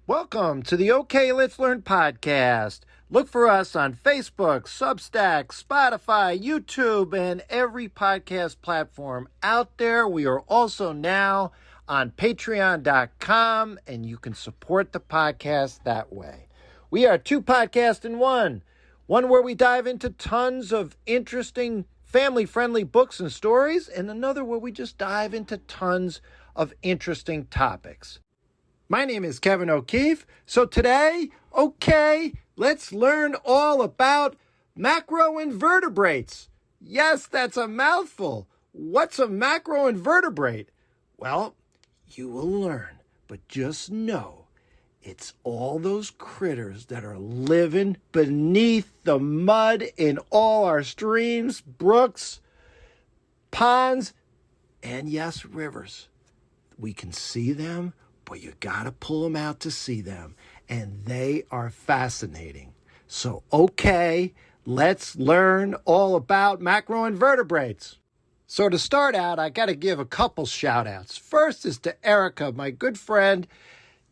Welcome to the OK Let's Learn podcast. Look for us on Facebook, Substack, Spotify, YouTube, and every podcast platform out there. We are also now on patreon.com, and you can support the podcast that way. We are two podcasts in one. One where we dive into tons of interesting family-friendly books and stories, and another where we just dive into tons of interesting topics. My name is Kevin O'Keefe. So today, let's learn all about macroinvertebrates. Yes, that's a mouthful. What's a macroinvertebrate? Well, you will learn, but just know it's all those critters that are living beneath the mud in all our streams, brooks, ponds, and yes, rivers. We can see them, but you gotta pull them out to see them, and they are fascinating. So, let's learn all about macroinvertebrates. So to start out, I gotta give a couple shout outs. First is to Erica, my good friend.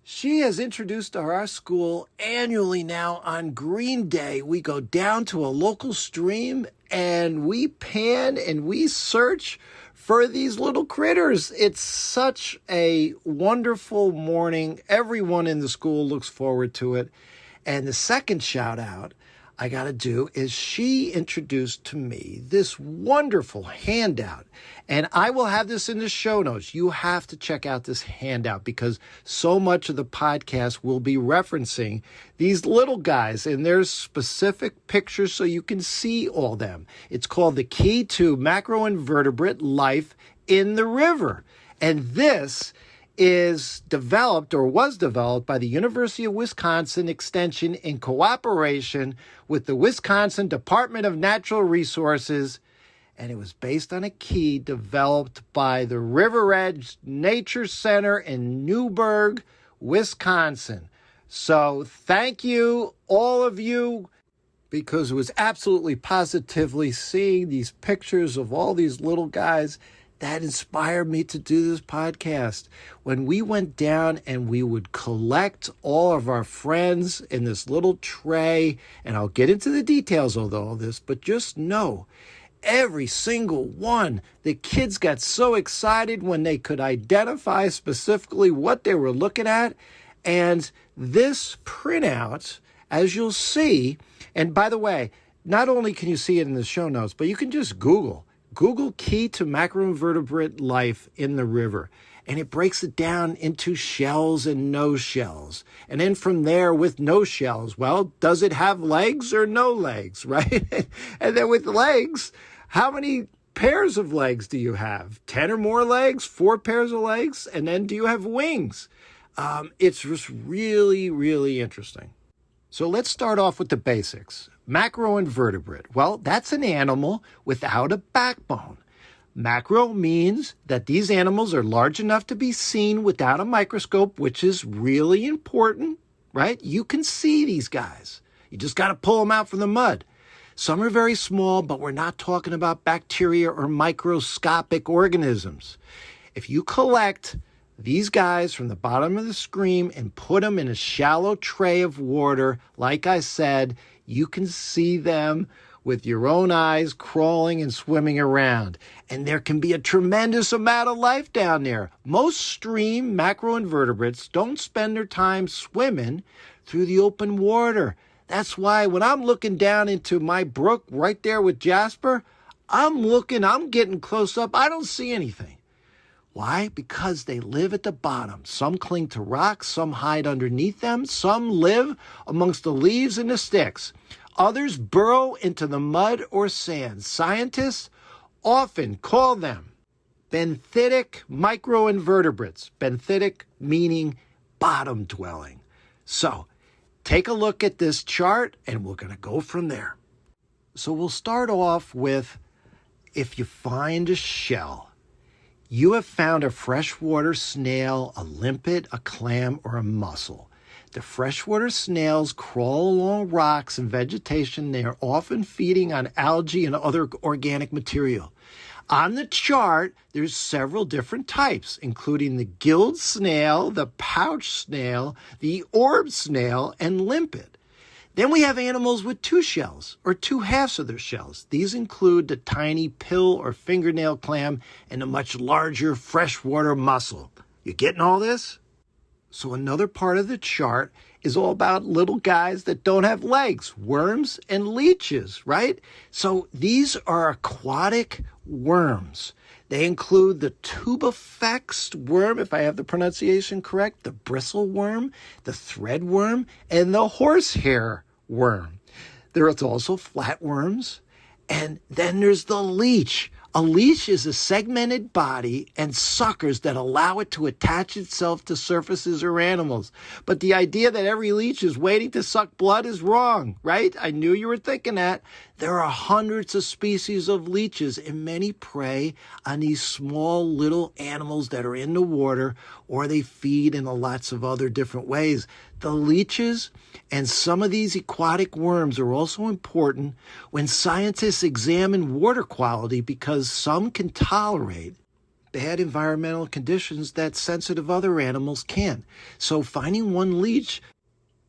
She has introduced our school annually now on Green Day. We go down to a local stream and we pan and we search for these little critters. It's such a wonderful morning. Everyone in the school looks forward to it. And the second shout out I got to do is she introduced to me this wonderful handout. And I will have this in the show notes. You have to check out this handout because so much of the podcast will be referencing these little guys and there's specific pictures so you can see all them. It's called The Key to Macroinvertebrate Life in the River. And this was developed by the University of Wisconsin Extension in cooperation with the Wisconsin Department of Natural Resources, and it was based on a key developed by the River Edge Nature Center in Newburgh, Wisconsin. So thank you, all of you, because it was absolutely positively seeing these pictures of all these little guys that inspired me to do this podcast. When we went down and we would collect all of our friends in this little tray, and I'll get into the details of all this, but just know, every single one, the kids got so excited when they could identify specifically what they were looking at. And this printout, as you'll see, and by the way, not only can you see it in the show notes, but you can just Google Key to Macroinvertebrate Life in the River. And it breaks it down into shells and no shells. And then from there with no shells, well, does it have legs or no legs, right? And then with legs, how many pairs of legs do you have? 10 or more legs? 4 pairs of legs? And then do you have wings? It's just really, really interesting. So let's start off with the basics. Macroinvertebrate. Well, that's an animal without a backbone. Macro means that these animals are large enough to be seen without a microscope, which is really important, right? You can see these guys. You just got to pull them out from the mud. Some are very small, but we're not talking about bacteria or microscopic organisms. If you collect these guys from the bottom of the stream and put them in a shallow tray of water, like I said, you can see them with your own eyes crawling and swimming around. And there can be a tremendous amount of life down there. Most stream macroinvertebrates don't spend their time swimming through the open water. That's why when I'm looking down into my brook right there with Jasper, I'm getting close up. I don't see anything. Why? Because they live at the bottom. Some cling to rocks, some hide underneath them, some live amongst the leaves and the sticks. Others burrow into the mud or sand. Scientists often call them benthitic microinvertebrates. Benthitic meaning bottom dwelling. So take a look at this chart and we're going to go from there. So we'll start off with, if you find a shell, you have found a freshwater snail, a limpet, a clam, or a mussel. The freshwater snails crawl along rocks and vegetation. They are often feeding on algae and other organic material. On the chart, there's several different types, including the gilled snail, the pouch snail, the orb snail, and limpet. Then we have animals with two shells, or two halves of their shells. These include the tiny pill or fingernail clam and the much larger freshwater mussel. You getting all this? So another part of the chart is all about little guys that don't have legs, worms and leeches, right? So these are aquatic worms. They include the tubifex worm, if I have the pronunciation correct, the bristle worm, the thread worm, and the horsehair worm. There's also flatworms. And then there's the leech. A leech is a segmented body and suckers that allow it to attach itself to surfaces or animals. But the idea that every leech is waiting to suck blood is wrong, right? I knew you were thinking that. There are hundreds of species of leeches, and many prey on these small little animals that are in the water, or they feed in lots of other different ways. The leeches and some of these aquatic worms are also important when scientists examine water quality because some can tolerate bad environmental conditions that sensitive other animals can't. So finding one leech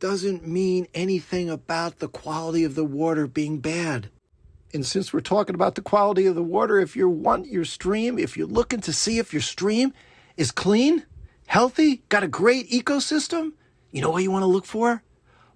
doesn't mean anything about the quality of the water being bad. And since we're talking about the quality of the water, if you want your stream, if you're looking to see if your stream is clean, healthy, got a great ecosystem, you know what you want to look for?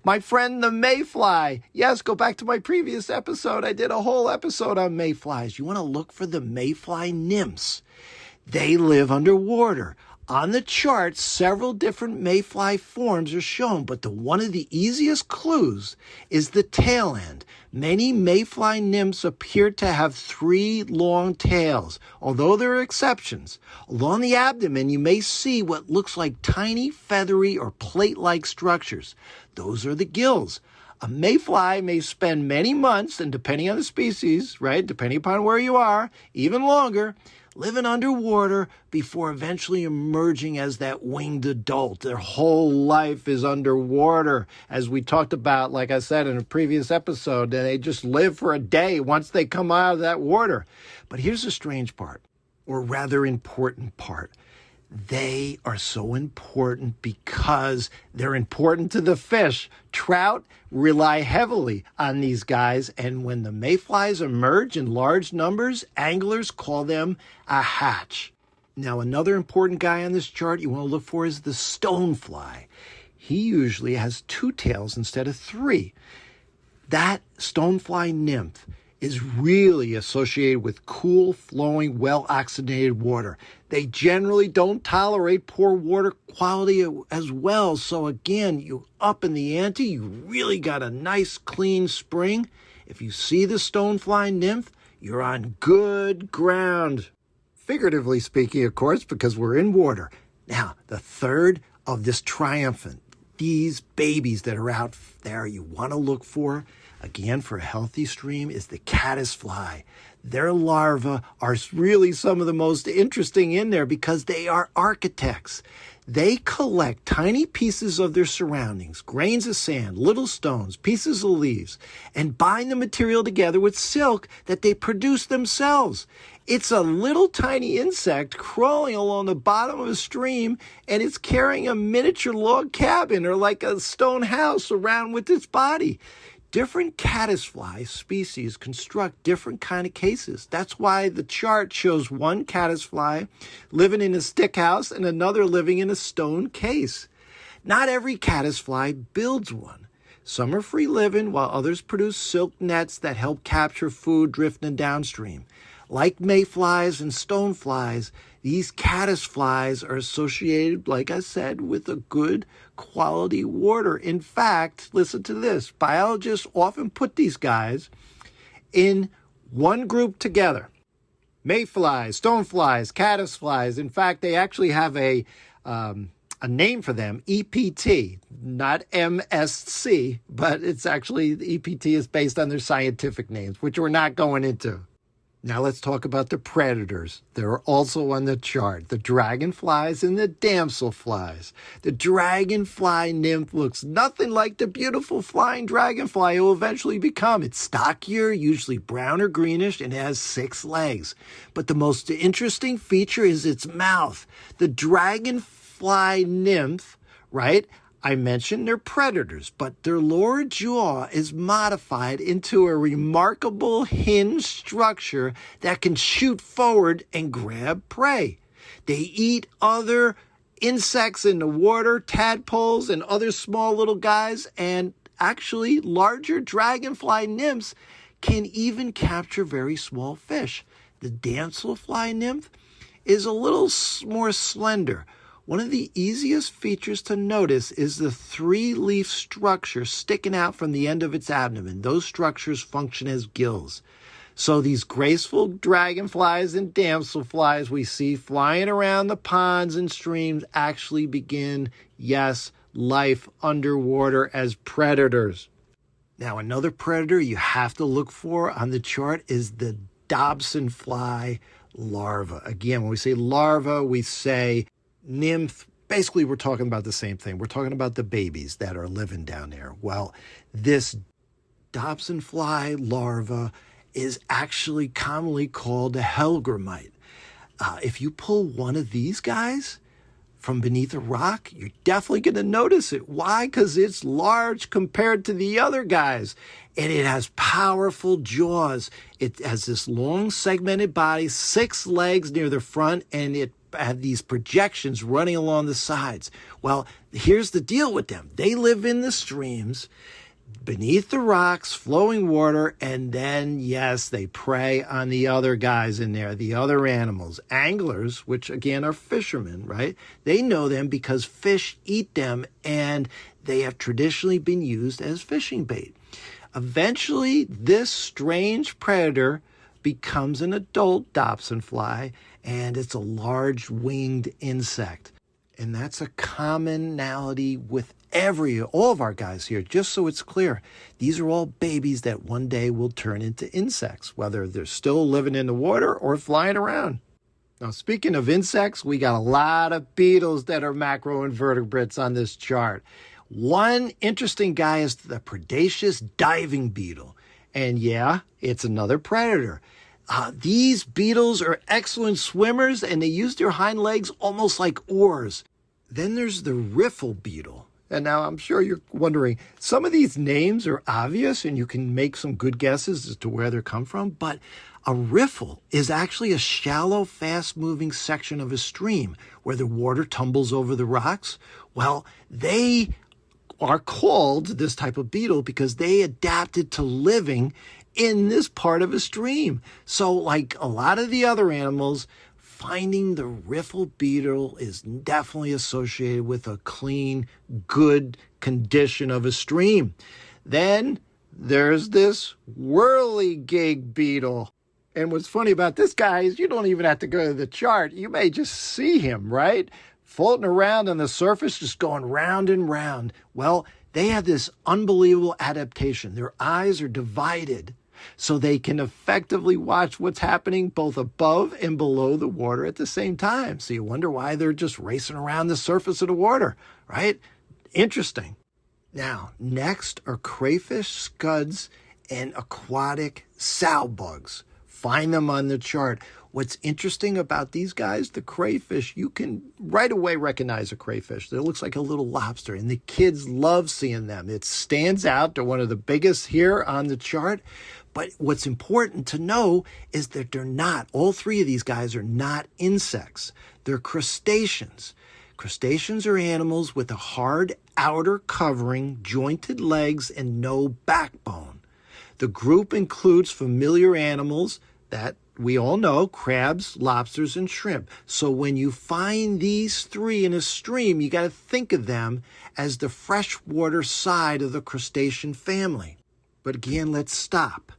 My friend, the mayfly. Yes, go back to my previous episode. I did a whole episode on mayflies. You want to look for the mayfly nymphs. They live underwater. On the chart, several different mayfly forms are shown, but one of the easiest clues is the tail end. Many mayfly nymphs appear to have 3 long tails, although there are exceptions. Along the abdomen, you may see what looks like tiny, feathery, or plate-like structures. Those are the gills. A mayfly may spend many months, and depending on the species, right, depending upon where you are, even longer, living underwater before eventually emerging as that winged adult. Their whole life is underwater. As we talked about, like I said in a previous episode, and they just live for a day once they come out of that water. But here's the strange part, or rather important part. They are so important because they're important to the fish. Trout rely heavily on these guys, and when the mayflies emerge in large numbers, anglers call them a hatch. Now, another important guy on this chart you want to look for is the stonefly. He usually has 2 tails instead of 3. That stonefly nymph is really associated with cool, flowing, well-oxygenated water. They generally don't tolerate poor water quality as well. So again, you up in the ante, you really got a nice, clean spring. If you see the stonefly nymph, you're on good ground. Figuratively speaking, of course, because we're in water. Now, the third of this triumphant, these babies that are out there you want to look for, again, for a healthy stream, is the caddisfly. Their larvae are really some of the most interesting in there because they are architects. They collect tiny pieces of their surroundings, grains of sand, little stones, pieces of leaves, and bind the material together with silk that they produce themselves. It's a little tiny insect crawling along the bottom of a stream, and it's carrying a miniature log cabin or like a stone house around with its body. Different caddisfly species construct different kind of cases. That's why the chart shows one caddisfly living in a stick house and another living in a stone case. Not every caddisfly builds one. Some are free living, while others produce silk nets that help capture food drifting downstream. Like mayflies and stoneflies, these caddisflies are associated, like I said, with a good quality water. In fact, listen to this. Biologists often put these guys in one group together. Mayflies, stoneflies, caddisflies. In fact, they actually have a name for them, EPT, not MSC, but it's actually, the EPT is based on their scientific names, which we're not going into. Now let's talk about the predators. They're also on the chart. The dragonflies and the damselflies. The dragonfly nymph looks nothing like the beautiful flying dragonfly it will eventually become. It's stockier, usually brown or greenish, and has 6 legs. But the most interesting feature is its mouth. The dragonfly nymph, right? I mentioned they're predators, but their lower jaw is modified into a remarkable hinge structure that can shoot forward and grab prey. They eat other insects in the water, tadpoles, and other small little guys, and actually larger dragonfly nymphs can even capture very small fish. The damselfly nymph is a little more slender. One of the easiest features to notice is the 3-leaf structure sticking out from the end of its abdomen. Those structures function as gills. So these graceful dragonflies and damselflies we see flying around the ponds and streams actually begin, yes, life underwater as predators. Now, another predator you have to look for on the chart is the dobsonfly larva. Again, when we say larva, we say nymph. Basically, we're talking about the same thing. We're talking about the babies that are living down there. Well, this dobsonfly larva is actually commonly called a hellgrammite. If you pull one of these guys from beneath a rock, you're definitely going to notice it. Why? Because it's large compared to the other guys. And it has powerful jaws. It has this long segmented body, 6 legs near the front, and it have these projections running along the sides. Well, here's the deal with them. They live in the streams, beneath the rocks, flowing water, and then, yes, they prey on the other guys in there, the other animals. Anglers, which again are fishermen, right? They know them because fish eat them, and they have traditionally been used as fishing bait. Eventually, this strange predator becomes an adult dobsonfly, and it's a large winged insect. And that's a commonality with all of our guys here, just so it's clear. These are all babies that one day will turn into insects, whether they're still living in the water or flying around. Now, speaking of insects, we got a lot of beetles that are macroinvertebrates on this chart. One interesting guy is the predaceous diving beetle. And yeah, it's another predator. These beetles are excellent swimmers, and they use their hind legs almost like oars. Then there's the riffle beetle. And now I'm sure you're wondering, some of these names are obvious, and you can make some good guesses as to where they come from, but a riffle is actually a shallow, fast-moving section of a stream where the water tumbles over the rocks. Well, they are called this type of beetle because they adapted to living in this part of a stream. So like a lot of the other animals, finding the riffle beetle is definitely associated with a clean, good condition of a stream. Then there's this whirligig beetle. And what's funny about this guy is you don't even have to go to the chart. You may just see him, right? Floating around on the surface, just going round and round. Well, they have this unbelievable adaptation. Their eyes are divided so they can effectively watch what's happening both above and below the water at the same time. So you wonder why they're just racing around the surface of the water, right? Interesting. Now, next are crayfish, scuds, and aquatic sow bugs. Find them on the chart. What's interesting about these guys, the crayfish, you can right away recognize a crayfish. It looks like a little lobster, and the kids love seeing them. It stands out. They're one of the biggest here on the chart. But what's important to know is that they're not, all 3 of these guys are not insects. They're crustaceans. Crustaceans are animals with a hard outer covering, jointed legs, and no backbone. The group includes familiar animals that we all know, crabs, lobsters, and shrimp. So when you find these 3 in a stream, you got to think of them as the freshwater side of the crustacean family. But again, let's stop.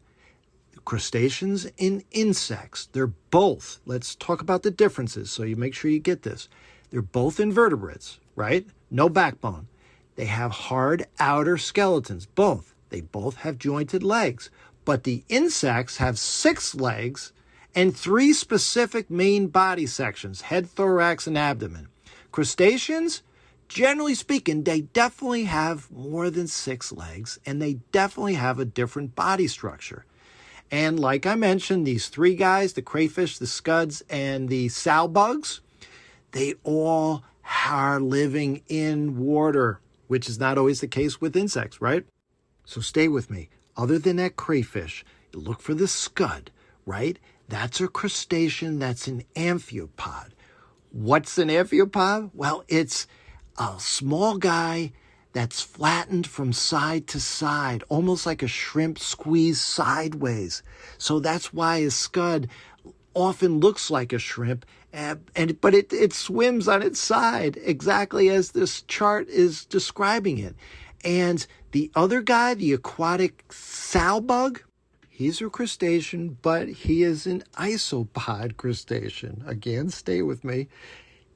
Crustaceans and insects, they're both, let's talk about the differences so you make sure you get this. They're both invertebrates, right? No backbone. They have hard outer skeletons, both. They both have jointed legs. But the insects have 6 legs and 3 specific main body sections: head, thorax, and abdomen. Crustaceans, generally speaking, they definitely have more than 6 legs, and they definitely have a different body structure. And like I mentioned, these 3 guys, the crayfish, the scuds, and the sow bugs, they all are living in water, which is not always the case with insects, right? So stay with me. Other than that crayfish, look for the scud, right? That's a crustacean, that's an amphipod. What's an amphipod? Well, it's a small guy that's flattened from side to side, almost like a shrimp squeezed sideways. So that's why a scud often looks like a shrimp, but it swims on its side exactly as this chart is describing it. And the other guy, the aquatic sow bug, he's a crustacean, but he is an isopod crustacean. Again, stay with me.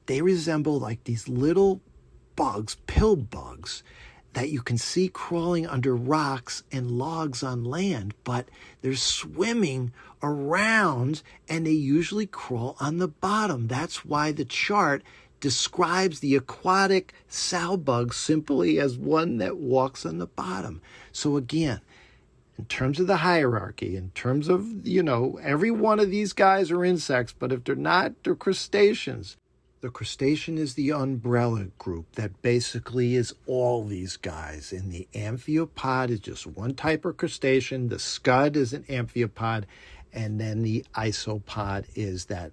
They resemble like these little bugs, pill bugs, that you can see crawling under rocks and logs on land, but they're swimming around and they usually crawl on the bottom. That's why the chart describes the aquatic sow bug simply as one that walks on the bottom. So again, in terms of the hierarchy, in terms of, every one of these guys are insects, but if they're not, they're crustaceans. The crustacean is the umbrella group that basically is all these guys. And the amphipod is just one type of crustacean. The scud is an amphipod. And then the isopod is that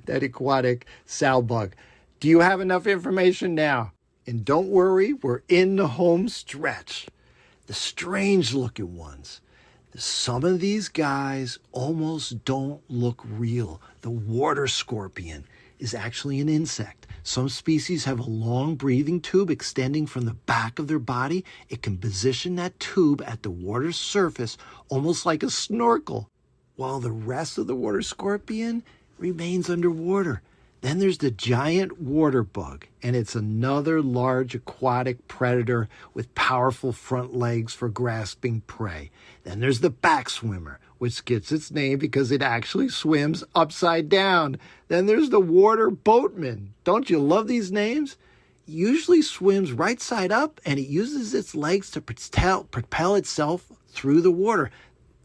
that aquatic sow bug. Do you have enough information now? And don't worry, we're in the home stretch. The strange looking ones. Some of these guys almost don't look real. The water scorpion is actually an insect. Some species have a long breathing tube extending from the back of their body. It can position that tube at the water's surface almost like a snorkel, while the rest of the water scorpion remains underwater. Then there's the giant water bug, and it's another large aquatic predator with powerful front legs for grasping prey. Then there's the back swimmer, which gets its name because it actually swims upside down. Then there's the water boatman. Don't you love these names? It usually swims right side up, and it uses its legs to propel itself through the water.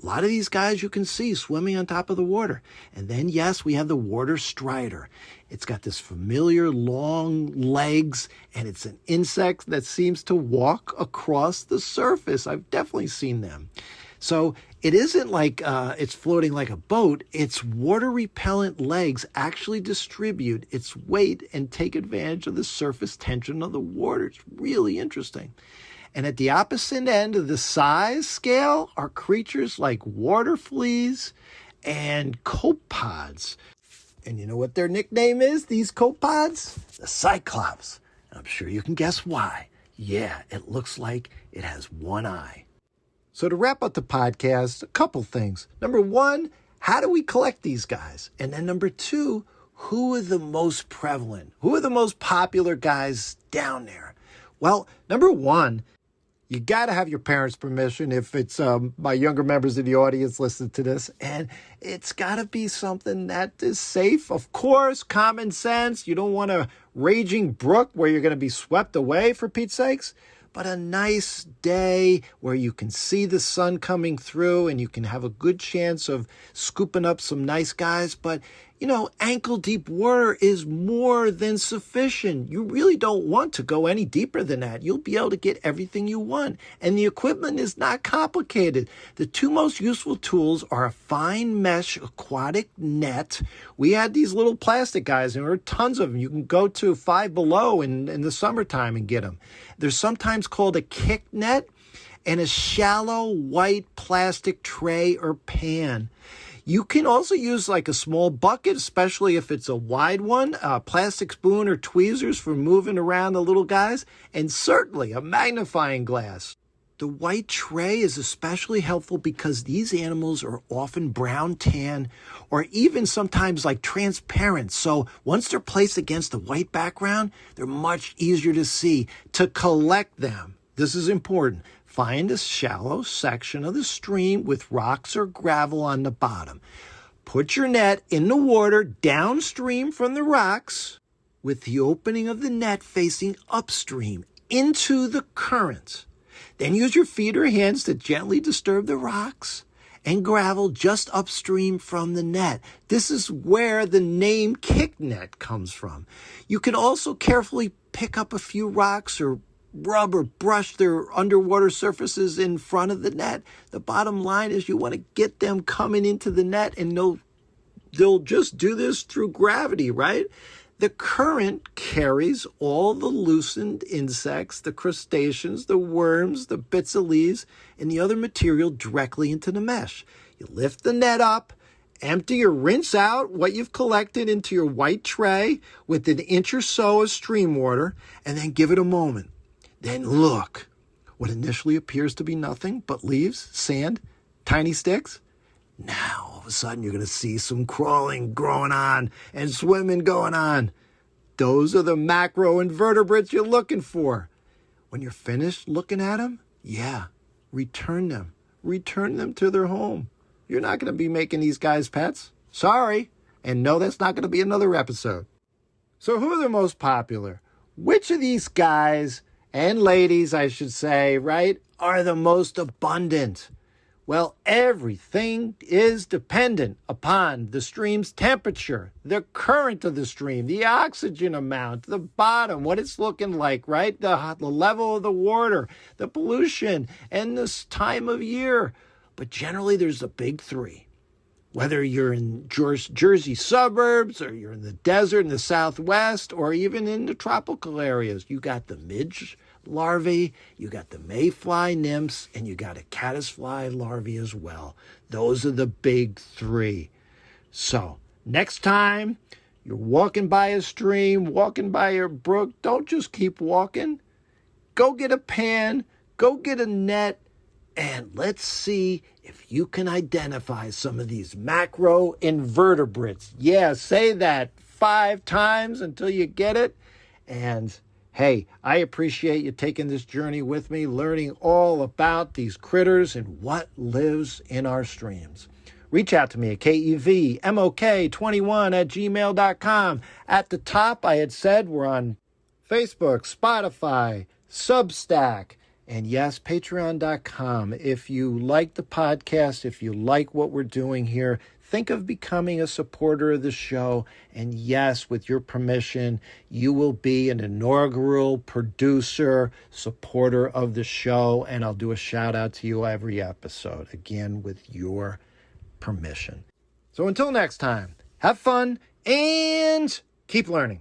A lot of these guys you can see swimming on top of the water. And then, yes, we have the water strider. It's got this familiar long legs, and it's an insect that seems to walk across the surface. I've definitely seen them. So it isn't like it's floating like a boat. Its water-repellent legs actually distribute its weight and take advantage of the surface tension of the water. It's really interesting. And at the opposite end of the size scale are creatures like water fleas and copepods. And you know what their nickname is, these copepods? The Cyclops. I'm sure you can guess why. Yeah, it looks like it has one eye. So to wrap up the podcast, a couple things. Number 1, how do we collect these guys? And then number 2, who are the most prevalent? Who are the most popular guys down there? Well, number 1, you got to have your parents' permission if it's my younger members of the audience listen to this. And it's got to be something that is safe. Of course, common sense. You don't want a raging brook where you're going to be swept away, for Pete's sakes. But a nice day where you can see the sun coming through and you can have a good chance of scooping up some nice guys. But, ankle deep water is more than sufficient. You really don't want to go any deeper than that. You'll be able to get everything you want. And the equipment is not complicated. The 2 most useful tools are a fine mesh aquatic net. We had these little plastic guys, and there are tons of them. You can go to Five Below in the summertime and get them. They're sometimes called a kick net, and a shallow white plastic tray or pan. You can also use like a small bucket, especially if it's a wide one, a plastic spoon or tweezers for moving around the little guys, and certainly a magnifying glass. The white tray is especially helpful because these animals are often brown, tan, or even sometimes like transparent. So once they're placed against the white background, they're much easier to see. To collect them, this is important. Find a shallow section of the stream with rocks or gravel on the bottom. Put your net in the water downstream from the rocks with the opening of the net facing upstream into the current. Then use your feet or hands to gently disturb the rocks and gravel just upstream from the net. This is where the name kick net comes from. You can also carefully pick up a few rocks or rub or brush their underwater surfaces in front of the net. The bottom line is you want to get them coming into the net, and they'll just do this through gravity, right? The current carries all the loosened insects, the crustaceans, the worms, the bits of leaves, and the other material directly into the mesh. You lift the net up, empty or rinse out what you've collected into your white tray with an inch or so of stream water, and then give it a moment. Then look, what initially appears to be nothing but leaves, sand, tiny sticks. Now, all of a sudden, you're going to see some crawling growing on and swimming going on. Those are the macroinvertebrates you're looking for. When you're finished looking at them, return them. Return them to their home. You're not going to be making these guys pets. Sorry. And no, that's not going to be another episode. So who are the most popular? Which of these guys and ladies, I should say, right, are the most abundant? Well, everything is dependent upon the stream's temperature, the current of the stream, the oxygen amount, the bottom, what it's looking like, right? The level of the water, the pollution, and this time of year. But generally, there's the big three. Whether you're in Jersey suburbs, or you're in the desert in the Southwest, or even in the tropical areas, you got the midge larvae, you got the mayfly nymphs, and you got a caddisfly larvae as well. Those are the big three. So next time you're walking by a stream, walking by your brook, don't just keep walking. Go get a pan, go get a net, and let's see if you can identify some of these macroinvertebrates. Yeah, say that 5 times until you get it. And hey, I appreciate you taking this journey with me, learning all about these critters and what lives in our streams. Reach out to me at kevmok21@gmail.com. At the top, I had said we're on Facebook, Spotify, Substack, and yes, patreon.com. If you like the podcast, if you like what we're doing here, think of becoming a supporter of the show. And yes, with your permission, you will be an inaugural producer, supporter of the show. And I'll do a shout out to you every episode, again, with your permission. So until next time, have fun and keep learning.